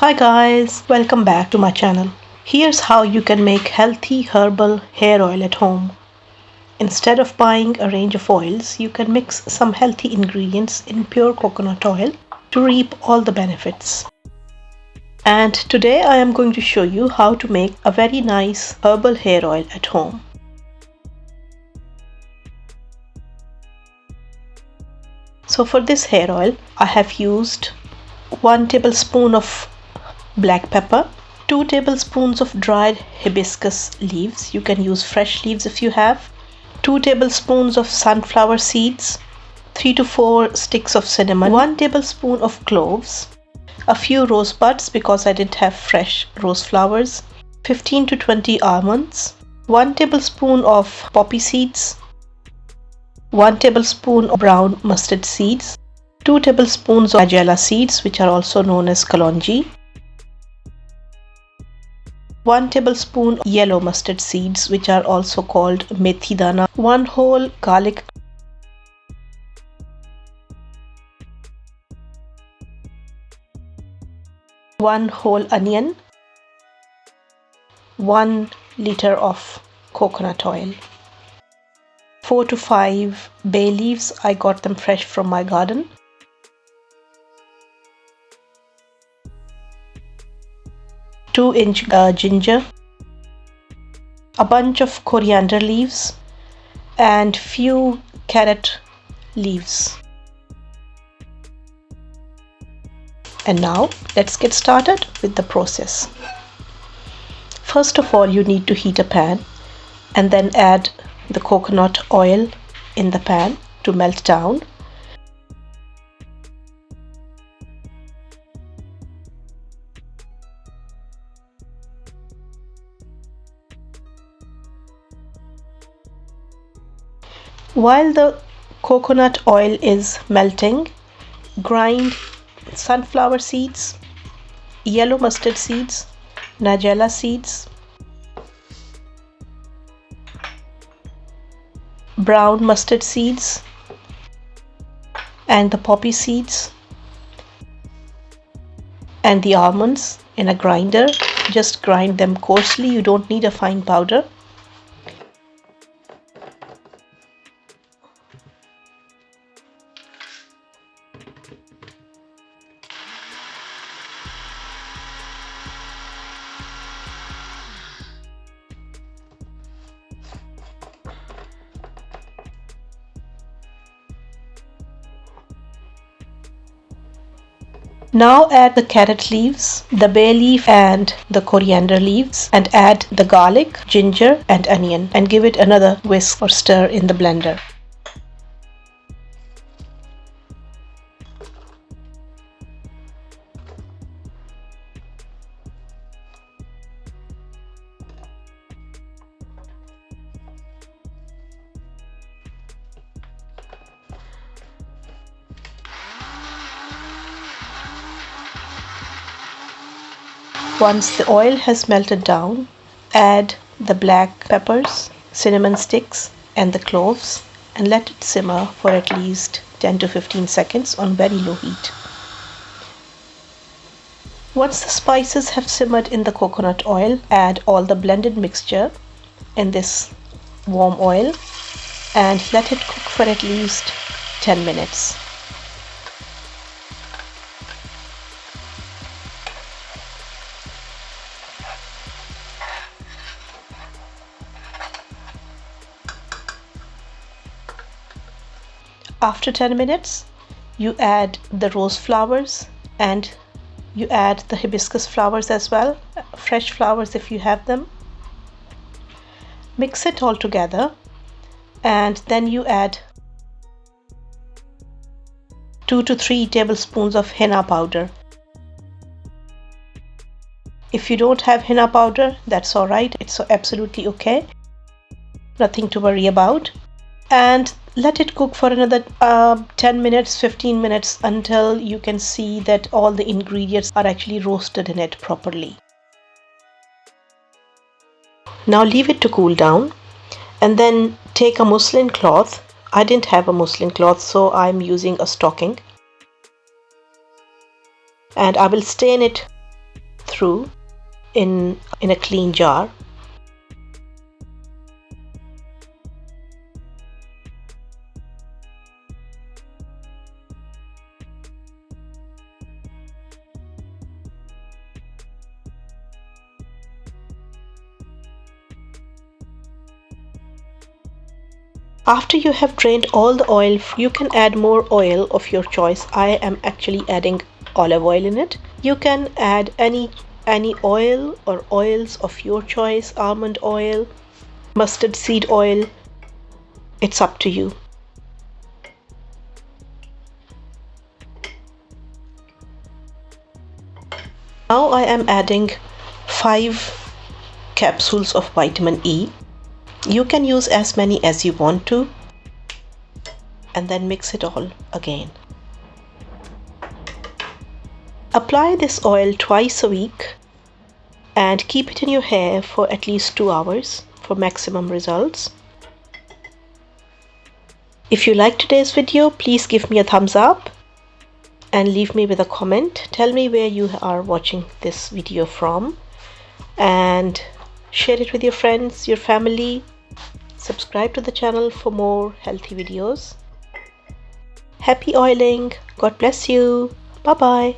Hi guys, welcome back to my channel. Here's how you can make healthy herbal hair oil at home. Instead of buying a range of oils, you can mix some healthy ingredients in pure coconut oil to reap all the benefits. And today I am going to show you how to make a very nice herbal hair oil at home. So for this hair oil, I have used 1 tablespoon of black pepper, 2 tablespoons of dried hibiscus leaves. You can use fresh leaves if you have. 2 tablespoons of sunflower seeds, 3 to 4 sticks of cinnamon, 1 tablespoon of cloves, a few rose buds because I didn't have fresh rose flowers, 15 to 20 almonds, 1 tablespoon of poppy seeds, 1 tablespoon of brown mustard seeds, 2 tablespoons of nigella seeds, which are also known as kalonji, 1 tablespoon yellow mustard seeds, which are also called methi dana, 1 whole garlic, 1 whole onion, 1 liter of coconut oil, 4 to 5 bay leaves. I got them fresh from my garden. Two-inch ginger, a bunch of coriander leaves, and few carrot leaves. And now let's get started with the process. First of all, you need to heat a pan and then add the coconut oil in the pan to melt down. While the coconut oil is melting, grind sunflower seeds, yellow mustard seeds, nigella seeds, brown mustard seeds, and the poppy seeds, and the almonds in a grinder. Just grind them coarsely, you don't need a fine powder. Now add the carrot leaves, the bay leaf and the coriander leaves, and add the garlic, ginger and onion, and give it another whisk or stir in the blender. Once the oil has melted down, add the black peppers, cinnamon sticks and the cloves and let it simmer for at least 10 to 15 seconds on very low heat. Once the spices have simmered in the coconut oil, add all the blended mixture in this warm oil and let it cook for at least 10 minutes. After 10 minutes, you add the rose flowers and you add the hibiscus flowers as well, fresh flowers if you have them. Mix it all together and then you add 2 to 3 tablespoons of henna powder. If you don't have henna powder, that's alright, it's absolutely okay, nothing to worry about. And let it cook for another 10 minutes, 15 minutes until you can see that all the ingredients are actually roasted in it properly. Now leave it to cool down and then take a muslin cloth. I didn't have a muslin cloth, so I'm using a stocking. And I will stain it through in a clean jar. After you have drained all the oil, you can add more oil of your choice. I am actually adding olive oil in it. You can add any oil or oils of your choice, almond oil, mustard seed oil. It's up to you. Now I am adding 5 capsules of vitamin E. You can use as many as you want to, and then mix it all again. Apply this oil twice a week and keep it in your hair for at least 2 hours for maximum results. If you liked today's video, please give me a thumbs up and leave me with a comment. Tell me where you are watching this video from, and share it with your friends, your family. Subscribe to the channel for more healthy videos. Happy oiling. God bless you. Bye bye.